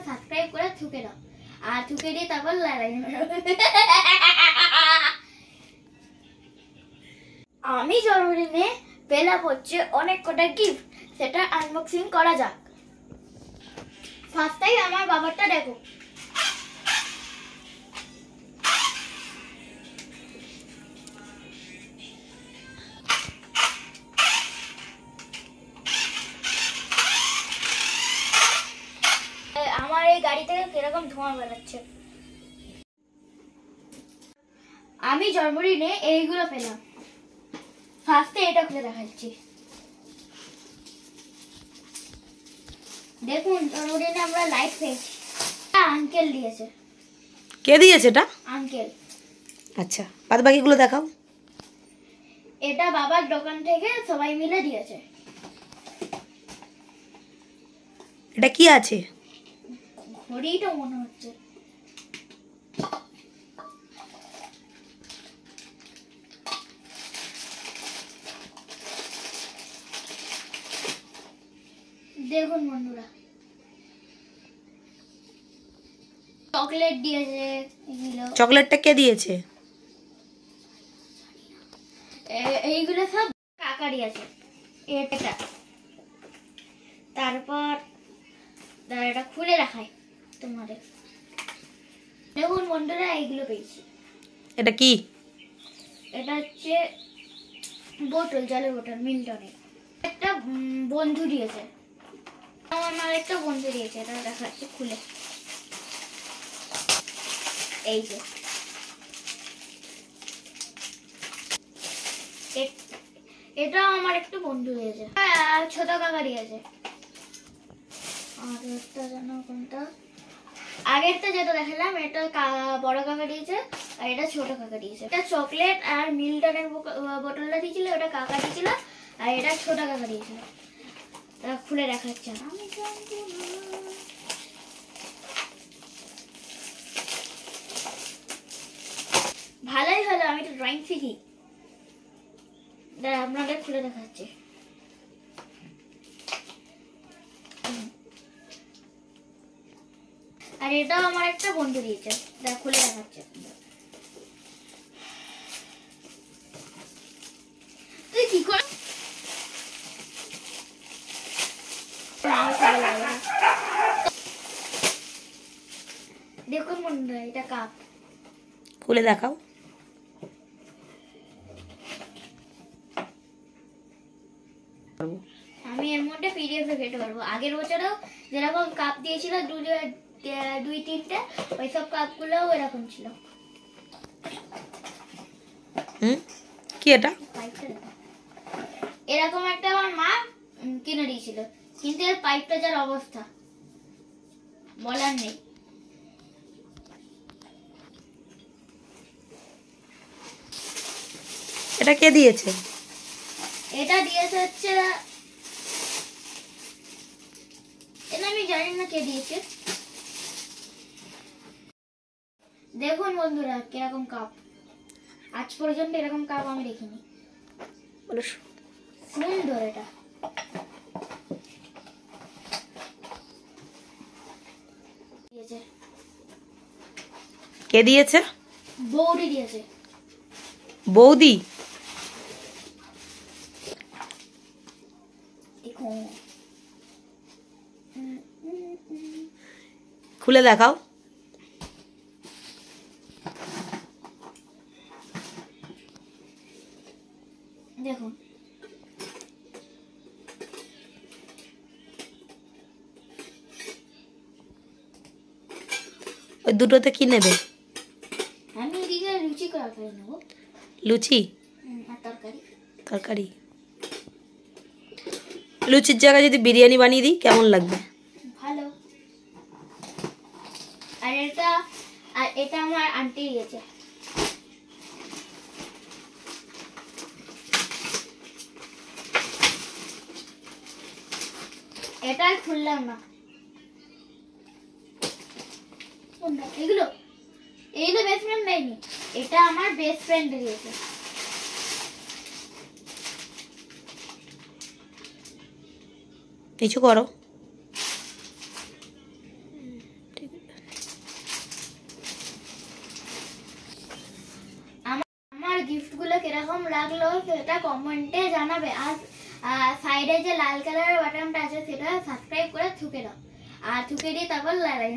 Subscribe করে থুকে দাও, আর থুকে দিয়ে তারপর লাইক মারো। আমি জন্মদিনে পেলাম হচ্ছে অনেক কটা গিফট, সেটা আনবক্সিং করা যাক। ফার্স্ট টাইম আমার বাবারটা দেখো। আমার এই গাড়ি থেকে কিরকম ধোঁয়া বেরোচ্ছে। আমি জন্মদিনে এইগুলো পেলাম। ফার্স্টে এটা খুলে দেখাচ্ছি। দেখুন জন্মদিনে আমরা লাইট পেয়েছি, আঙ্কেল দিয়েছে। কে দিয়েছে এটা? আঙ্কেল। আচ্ছা, বাদ বাকিগুলো দেখাও। এটা বাবার দোকান থেকে সবাই মিলে দিয়েছে। এটা কি আছে? ঘড়িটা মনে হচ্ছে। দেখুন বন্ধুরা, চকলেট দিয়েছে। চকলেটটা কে দিয়েছে? এইগুলো সব কাকা দিয়েছে। এটা তারপর এটা খুলে দেখাই তোমাদের। দেখুন বন্ধুরা, এইগুলো পেয়েছি। এটা কি? এটা হচ্ছে বোতল, জলের বোতল মিল্টনের। একটা বন্ধু দিয়েছে, আমার একটা বন্ধু দিয়েছে। এটা দেখাচ্ছি খুলে। এই যে এটা আমার একটা বন্ধু দিয়েছে, আর ছোট কাকা দিয়েছে। আর একটা যেন কোনটা, আগেরটা যেটা দেখালাম এটা বড় কাকা দিয়েছে, আর এটা ছোট কাকা দিয়েছে। এটা চকলেট আর মিল্টনের বোতলটা দিয়েছিল, ওটা কাকা দিয়েছিল, আর এটা ছোট কাকা দিয়েছিল। খুলে দেখাচ্ছে। আমি ভালোই হলো, আমি তো ড্রয়িং শিখি। আপনাদের খুলে দেখাচ্ছে। আর এটাও আমার একটা বন্ধু দিয়েছে, খুলে দেখাচ্ছে। তুই কি করে? দেখুন বন্ধুরা, এটা কাপ। খুলে দেখাও। আমি এর মধ্যে পিডিএফ এ ফেটে পারবো। আগের বছরেও যেরকম কাপ দিয়েছিল দুই তিনটে, ওই সব কাপগুলোও এরকম ছিল। কি এটা? এরকম একটা আমার মা কিনে দিয়েছিল, কিন্তু এর পাইপটা যার অবস্থা বলার নেই। এটা কে দিয়েছে? এটা দিয়েছে হচ্ছে, এটা আমি জানি না কে দিয়েছে। দেখুন বন্ধুরা কিরকম কাপ, আজ পর্যন্ত এরকম কাপ আমি দেখিনি। সুন্দর। এটা দিয়েছে। কে দিয়েছে? বৌদি দিয়েছে। বৌদি? খুলে দেখাও। দেখুন ওই দুটোতে কি নেবে? আমি এদিকে লুচি তরকারি নেবো। লুচি আর তরকারি। তরকারি। লুচির জায়গায় যদি বিরিয়ানি বানিয়ে দিই কেমন লাগবে? ভালো। আর এটা আমার আন্টি দিয়েছে। এটা খুললাম না। এগুলো বেস্ট ফ্রেন্ড দেয়নি, এটা আমার বেস্ট ফ্রেন্ড দিয়েছে। কিছু করো। কিরকম লাগলো সেটা কমেন্টে জানাবে। আর সাইডে যে লাল কালারের বাটনটা আছে সেটা সাবস্ক্রাইব করে থুকে দাও, আর থুকে দিয়ে তারপর লাইক